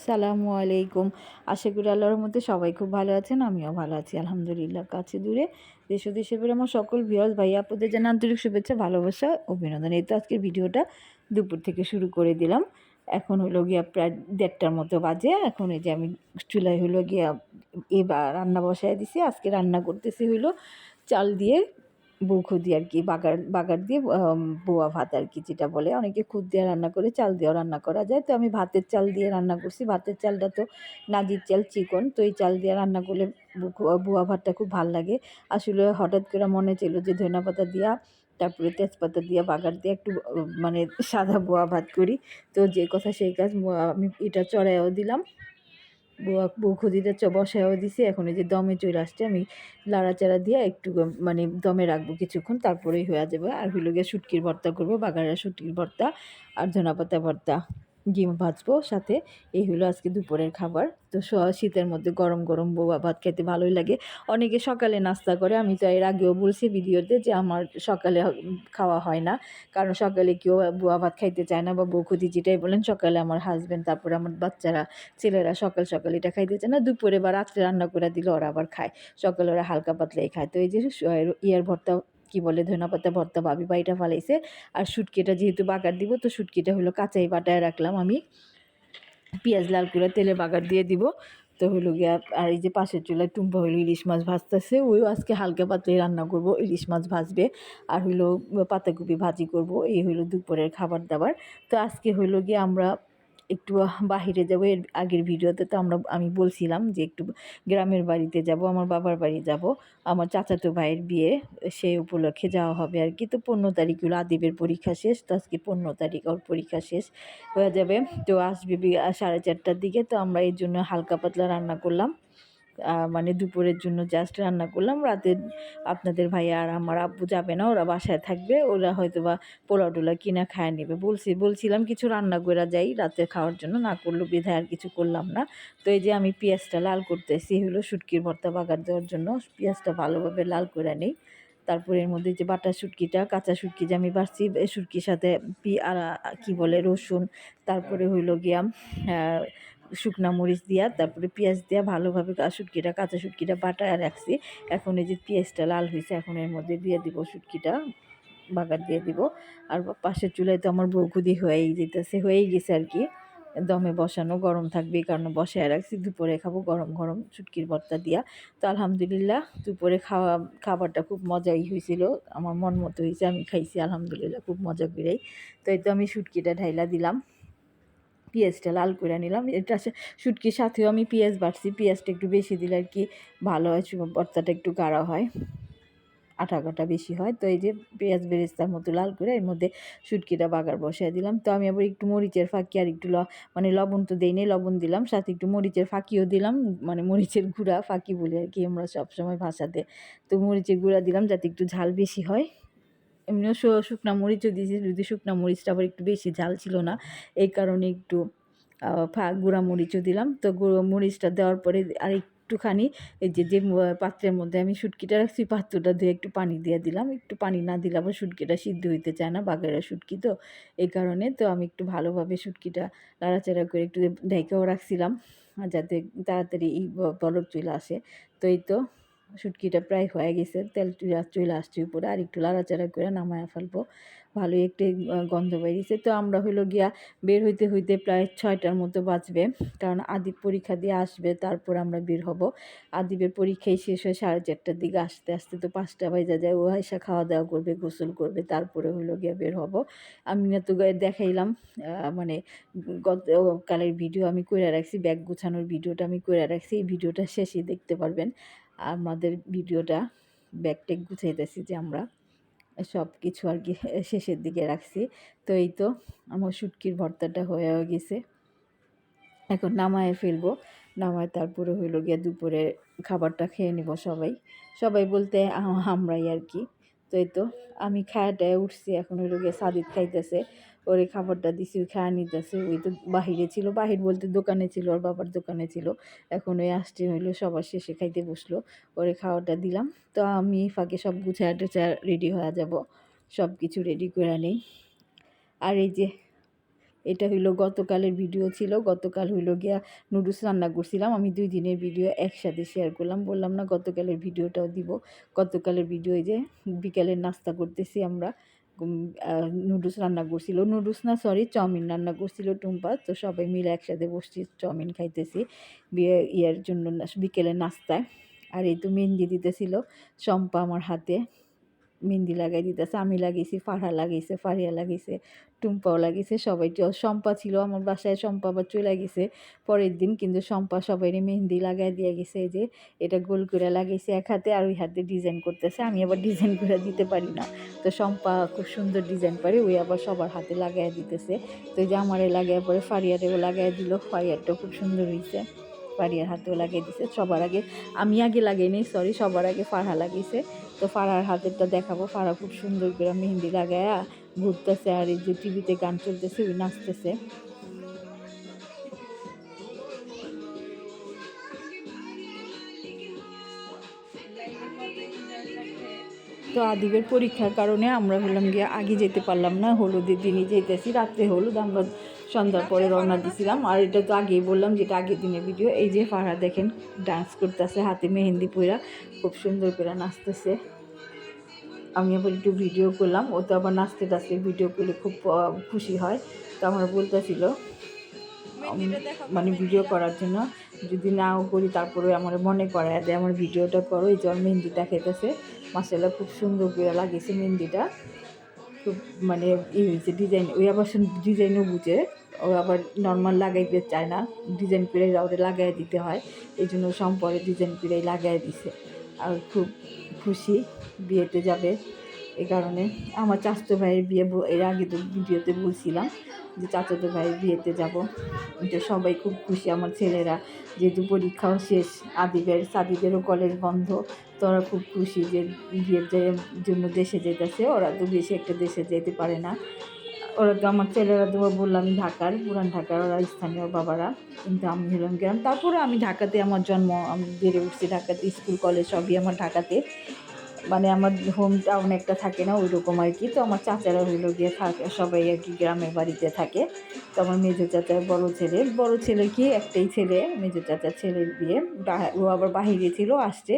আসসালামু আলাইকুম। আশা করি আল্লাহর মধ্যে সবাই খুব ভালো আছেন, আমিও ভালো আছি আলহামদুলিল্লাহ। কাছে দূরে দেশ ও দেশের বাইরে আমার সকল ভিউয়ার্স ভাই আপুদের জানাই আন্তরিক শুভেচ্ছা, ভালোবাসা, অভিনন্দন। এই তো আজকের ভিডিওটা দুপুর থেকে শুরু করে দিলাম। এখন হলো গিয়া প্রায় 1:30টার মতো বাজে। এখন এই যে আমি চুলায় হলো গিয়া এবার রান্না বসায় দিছি। আজকে রান্না করতেছি হইলো চাল দিয়ে বউখুদি আর কি, বাগার দিয়ে বোয়া ভাত আর কি যেটা বলে। অনেকে খুদ দিয়ে রান্না করে, চাল দিয়েও রান্না করা যায়। তো আমি ভাতের চাল দিয়ে রান্না করছি। ভাতের চালটা তো নাজির চাল, চিকন, তো এই চাল দিয়ে রান্না করলে বোয়া ভাতটা খুব ভাল লাগে। আসলে হঠাৎ করে মনে ছিল যে ধনিয়া পাতা দিয়া, তারপরে তেজপাতা দিয়া, বাগার দিয়ে একটু মানে সাদা বোয়া ভাত করি। তো যে কথা সেই কাজ, আমি এটা চড়াইও দিলাম, বউখুদিটা বসায়ও দিছি। এখন এই যে দমে চলে আসছে, আমি লাড়াচাড়া দিয়ে একটু মানে দমে রাখবো কিছুক্ষণ, তারপরেই হয়ে যাবে। আর হইল গিয়ে শুটকির ভর্তা করবো, বাগারা শুটকির ভর্তা আর ধনেপাতা ভর্তা, ডিম ভাজবো সাথে। এই হলো আজকে দুপুরের খাবার। তো শীতের মধ্যে গরম গরম বউয়া ভাত খেতে ভালোই লাগে। অনেকে সকালে নাস্তা করে, আমি তো এর আগেও বলছি ভিডিওতে যে আমার সকালে খাওয়া হয় না, কারণ সকালে কেউ বুয়া ভাত খাইতে চায় না, বা বউখুদি যেটাই বলেন। সকালে আমার হাজব্যান্ড, তারপরে আমার বাচ্চারা, ছেলেরা সকাল সকাল এটা খাইতে চায় না। দুপুরে বা রাত্রে রান্না করে দিলে ওরা আবার খায়, সকালে ওরা হালকা পাতলাই খায়। তো এই যে ইয়ার ভর্তা, কি বলে, ধনেপাতা ভর্তা ভাবি বাইটা ফালাইছে। আর শুটকিটা যেহেতু বাগার দিব, তো শুটকিটা হলো কাঁচাই বাটায় রাখলাম আমি, পেঁয়াজ লাল করে তেলে বাগার দিয়ে দিব। তো হলো গিয়া, আর এই যে পাশের চুলায় টুম্পা হইলো ইলিশ মাছ ভাজতেছে, ওইও আজকে হালকা পাতলাই রান্না করব, ইলিশ মাছ ভাজবে। আর হইলো পাতাকপি ভাজি করব। এই হইলো দুপুরের খাবার দাবার। তো আজকে হইলো গিয়ে আমরা একটু বাহিরে যাব। এর আগের ভিডিওতে তো আমি বলছিলাম যে একটু গ্রামের বাড়িতে যাব, আমার বাবার বাড়ি যাব, আমার চাচাতো ভাইয়ের বিয়ে, সেই উপলক্ষে যাওয়া হবে আর কি। তো 15 তারিখ হলো আদিবের পরীক্ষা শেষ, তো আজকে 15 তারিখ ওর পরীক্ষা শেষ হয়ে যাবে। তো আসবে 4:30টার দিকে। তো আমরা এর জন্য হালকা পাতলা রান্না করলাম, মানে দুপুরের জন্য জাস্ট রান্না করলাম। রাতে আপনাদের ভাইয়া আর আমার আব্বু যাবে না, ওরা বাসায় থাকবে। ওরা হয়তো বা পোলাও টোলা কিনা খায় নেবে। বলছিলাম কিছু রান্না করে যাই রাতে খাওয়ার জন্য, না করলো বিধায় আর কিছু করলাম না। তো এই যে আমি পেঁয়াজটা লাল করতেছি হলো শুটকির ভর্তা বাগার দেওয়ার জন্য। পেঁয়াজটা ভালোভাবে লাল করে নিই। তারপরে এর মধ্যে যে বাটা শুটকিটা, কাঁচা শুটকি যে আমি বাড়ছি, শুটকির সাথে কি বলে রসুন, তারপরে হইল গিয়া শুকনা মরিচ দিয়া, তারপরে পেঁয়াজ দিয়া ভালোভাবে শুটকিটা, কাঁচা শুটকিটা বাটায় রাখছি। এখন এই যে পেঁয়াজটা লাল হয়েছে, এখন এর মধ্যে দিয়ে দিব শুটকিটা, বাগার দিয়ে দিব। আর পাশের চুলায় তো আমার বউখুদি হয়েই গেছে আর কি, দমে বসানো, গরম থাকবে এই কারণে বসায় রাখছি। দুপুরে খাবো গরম গরম শুটকির ভর্তা দিয়া। তো আলহামদুলিল্লাহ দুপুরে খাবারটা খুব মজাই হয়েছিল, আমার মন মতো হয়েছে, আমি খাইছি আলহামদুলিল্লাহ খুব মজা করেই। তো এই তো আমি শুটকিটা ঢাইলা দিলাম, পেঁয়াজটা লাল করে নিলাম। এটা শুটকির সাথেও আমি পেঁয়াজ বাটছি, পেঁয়াজটা একটু বেশি দিলে আর কি ভালো হয়, ভর্তাটা একটু গাঢ় হয়, আঠা কাটা বেশি হয়। তো এই যে পেঁয়াজ বেরেস্তার মতো লাল করে এর মধ্যে শুটকিটা বাগার বসায় দিলাম। তো আমি আবার একটু মরিচের ফাঁকি আর একটু মানে লবণ তো দেই নেই, লবণ দিলাম, সাথে একটু মরিচের ফাঁকিও দিলাম, মানে মরিচের গুঁড়া, ফাঁকি বলি আর কি আমরা সবসময় ভাষাতে। তো মরিচের গুঁড়া দিলাম যাতে একটু ঝাল বেশি হয়। এমনিও শুকনা মরিচও দিয়েছি, যদি শুকনা মরিচটা আবার একটু বেশি ঝাল ছিল না, এই কারণে একটু গুঁড়া মরিচও দিলাম। তো গুঁড়ো মরিচটা দেওয়ার পরে আর একটুখানি এই যে পাত্রের মধ্যে আমি শুটকিটা রাখছি, পাত্রটা দিয়ে একটু পানি দিয়ে দিলাম। একটু পানি না দিলে আবার শুটকিটা সিদ্ধ হইতে চায় না, বাগেরা শুটকি তো, এই কারণে। তো আমি একটু ভালোভাবে শুটকিটা নাড়াচাড়া করে একটু ঢেকেও রাখছিলাম, যাতে তাড়াতাড়ি বলক চলে আসে। তো এই তো শুটকিটা প্রায় হয়ে গেছে, তেল চলে আসছে উপরে, আর একটু লাড়াচাড়া করে নামায়া ফেলবো। ভালোই একটু গন্ধ বেরিয়েছে। তো আমরা হইলো গিয়া বের হইতে হইতে প্রায় 6টার মতো বাজবে, কারণ আদিব পরীক্ষা দিয়ে আসবে, তারপর আমরা বের হব। আদিবের পরীক্ষাই শেষ হয় 4:30টার দিকে, আসতে আসতে তো 5টা বাজে যায়। ও এসে খাওয়া দাওয়া করবে, গোসল করবে, তারপরে হইলো গিয়া বের হব। আমি না তো দেখাইলাম, মানে কালের ভিডিও আমি কইরা রাখছি, ব্যাগ গুছানোর ভিডিওটা আমি কইরা রাখছি, এই ভিডিওটা শেষে দেখতে পারবেন আমাদের ভিডিওটা। ব্যাগ ট্যাগ গুছাইতেছি যে আমরা, সব কিছু আর কি শেষের দিকে রাখছি। তো এই তো আমার শুটকির ভর্তাটা হয়েও গেছে, এখন নামায় ফেলবো। নামায় তারপরে হইলো গিয়া দুপুরে খাবারটা খেয়ে নিব সবাই, সবাই বলতে আমরাই আর কি। তো এই তো আমি খায়াটায় উঠছি, এখন হইলো গিয়ে সাদিদ খাইতেছে, ওরে খাবারটা দিছি, ওই খায়া নিতেছে। ওই তো বাহিরে ছিল, বাহির বলতে দোকানে ছিল, ওর বাবার দোকানে ছিল। এখন ওই আসতে হইলো, সবার শেষে খাইতে বসলো, ওরে খাওয়াটা দিলাম। তো আমি ফাঁকে সব গুছায় টুছায় রেডি হয়ে যাব, সব কিছু রেডি করে নেই। আর এই যে এটা হইলো গতকালের ভিডিও ছিল। গতকাল হইলো গিয়া নুডলস রান্না করছিলাম। আমি 2 দিনের ভিডিও একসাথে শেয়ার করলাম। বললাম না গতকালের ভিডিওটাও দিব। গতকালের ভিডিও এই যে বিকালের নাস্তা করতেছি আমরা। নুডলস রান্না করছিল, নুডলস না সরি চাউমিন রান্না করছিল টুম্পা। তো সবাই মিলে একসাথে বসছি চাউমিন খাইতেছি ইয়ার জন্য বিকেলের নাস্তায়। আর এই তো মেহেন্দি দিতেছিল শম্পা আমার হাতে, মেহেন্দি লাগাই দিতেছে। আমি লাগিয়েছি, ফারহা লাগিয়েছে, ফারিয়া লাগিয়েছে, টুম্পাও লাগিয়েছে, সবাই। শম্পা ছিল আমার বাসায়, শম্পা আবার চলে গেছে পরের দিন, কিন্তু শম্পা সবাই মেহেন্দি লাগাই দিয়ে গেছে। এই যে এটা গোল করে লাগাইছে এক হাতে, আর ওই হাতে ডিজাইন করতেছে। আমি আবার ডিজাইন করে দিতে পারি না, তো শম্পা খুব সুন্দর ডিজাইন পারে, ওই আবার সবার হাতে লাগাই দিতেছে। তো এই যে আমারে লাগাই পরে ফারিয়ারেও লাগাই দিল, ফারিয়ারটাও খুব সুন্দর হয়েছে, ফারিয়ার হাতেও লাগিয়ে দিছে। সবার আগে আমি আগে লাগাই নি, সরি, সবার আগে ফারহা লাগিয়েছে। তো ফারহার হাতেরটা দেখাবো। ফারহা খুব সুন্দর করে মেহেন্দি লাগায়া ঘুরতেছে, আর এই যে টিভিতে গান চলতেছে ওই নাচতেছে। তো আদিবের পরীক্ষার কারণে আমরা হলাম গিয়ে আগে যেতে পারলাম না, হলুদের দিনই যেতেছি। রাত্রে হলুদ, আমরা সন্ধ্যার পরে রওনা দিছিলাম। আর এটা তো আগেই বললাম যেটা আগের দিনের ভিডিও। এই যে ফারহা দেখেন ডান্স করতেছে, হাতে মেহেন্দি পইরা খুব সুন্দর করে নাচতেছে। আমি আবার একটু ভিডিও করলাম, ও তো আবার নাচতে টাচতে ভিডিও করলে খুব খুশি হয়। তো আমার বলতেছিল মানে ভিডিও করার জন্য, যদি নাও করি তারপরে আমার মনে করায় দেয় আমার ভিডিওটা করো। এই যে মেহেন্দি দেখাইতেছে, মাশাআল্লাহ খুব সুন্দর করে লাগিয়েছে মেহেন্দিটা, খুব মানে হয়েছে ডিজাইন। ওই আবার ডিজাইনও বুঝে, ও আবার নর্মাল লাগাইতে চায় না, ডিজাইন করে ওটা লাগাই দিতে হয়, এই জন্য সম্পরে ডিজাইন করে লাগাই দিছে। আর খুব খুশি, বিয়েতে যাবে এই কারণে। আমার চাচাতো ভাইয়ের বিয়ে, এর আগে তো ভিডিওতে বলছিলাম যে চাচাতো ভাইয়ের বিয়েতে যাব। তো সবাই খুব খুশি, আমার ছেলেরা যেহেতু পরীক্ষাও শেষ, সাদিদেরও কলেজ বন্ধ, তো ওরা খুব খুশি যে বিয়ের জন্য দেশে যেতেছে। ওরা তো বেশি একটা দেশে যেতে পারে না। ওরা তো আমার ছেলেরা তো বললাম ঢাকার, পুরান ঢাকার, ওরা স্থানীয় বাবারা, কিন্তু আমি হলাম গ্রাম। তারপরে আমি ঢাকাতে, আমার জন্ম, আমি বেড়ে উঠছি ঢাকাতে, স্কুল কলেজ সবই আমার ঢাকাতে, মানে আমার হোম টাউন একটা থাকে না ওই রকম আর কি। তো আমার চাচারা হইলো গিয়ে থাকে, সবাই আর কি গ্রামের বাড়িতে থাকে। তো আমার মেজো চাচার বড় ছেলে কি একটাই ছেলে, মেজো চাচার ছেলের বিয়ে, ও আবার বাহিরে ছিল, আসছে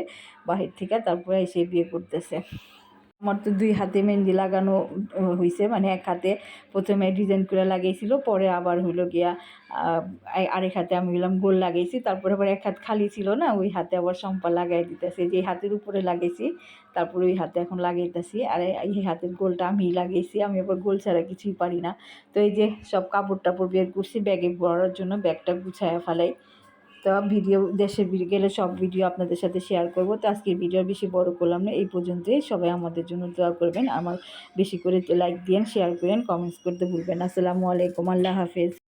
বাহির থেকে, তারপরে এসে বিয়ে করতেছে। আমার তো 2 হাতে মেহেন্দি লাগানো হয়েছে, মানে এক হাতে প্রথমে ডিজাইন করে লাগাইছিল, পরে আবার হইলো গিয়া আরেক হাতে আমি হইলাম গোল লাগাইছি, তারপরে আবার এক হাত খালি ছিল না, ওই হাতে আবার শম্পা লাগাই দিতেছে। যে হাতের উপরে লাগাইছি তারপরে ওই হাতে এখন লাগাইতেছি, আর এই হাতের গোলটা আমি লাগাইছি, আমি আবার গোল ছাড়া কিছুই পারি না। তো এই যে সব কাপড় টাপড় বের করছি ব্যাগে ভরার জন্য, ব্যাগটা গুছায়া ফেলাই। তো ভিডিও দেশে গেলে সব ভিডিও আপনাদের সাথে শেয়ার করব। তো আজকের ভিডিও বেশি বড় করলাম না, এই পর্যন্তই। সবাই আমাদের জন্য দোয়া করবেন, আমার বেশি করে লাইক দিয়েন, শেয়ার করেন, কমেন্টস করতে ভুলবেন না। আসসালামু আলাইকুম, আল্লাহ হাফেজ।